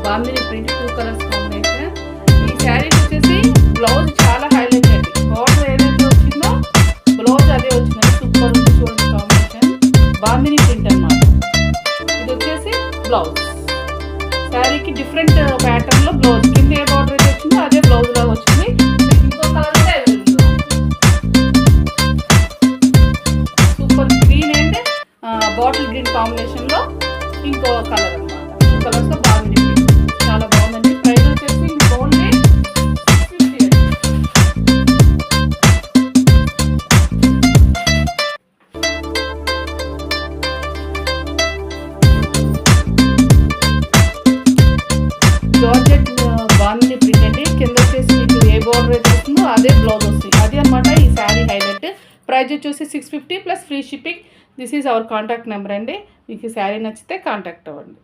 Bandhani print 2 colours combination. ఈ శారీ వచ్చేసి blouse చాలా హైలైట్ అండి. బార్డర్ ఏదైతే వచ్చిందో బ్లౌజ్ అదే వచ్చింది. సూపర్ ఉంది చూడండి కాంబినేషన్. బాందిని ప్రింట్ అన్నమాట. ఇది వచ్చేసి బ్లౌజ్. శారీకి డిఫరెంట్ ప్యాటర్న్ లో బ్లౌజ్ కింద ఏ బార్డర్ అయితే వచ్చిందో అదే బ్లౌజ్ లాగా వచ్చింది. ఇంకో కలర్ కూడా available. Super green and bottle green combination లో ఇంకో కలర్ అన్నమాట. 2 కలర్స్ తో బాగుంది. చాలా బాగుందండి. ప్రైస్ వచ్చేసి ఓన్లీ 50. జార్జెట్ బాందిని ప్రింట్ అండి. కింద వచ్చేసి మీకు ఏ బార్డర్ అయితే వస్తుందో అదే బ్లౌజ్ వస్తుంది. అది అనమాట ఈ శారీ హైలైట్. ప్రైస్ వచ్చేసి 650 plus free shipping. This is our contact number అండి. మీకు ఈ శారీ నచ్చితే కాంటాక్ట్ అవ్వండి.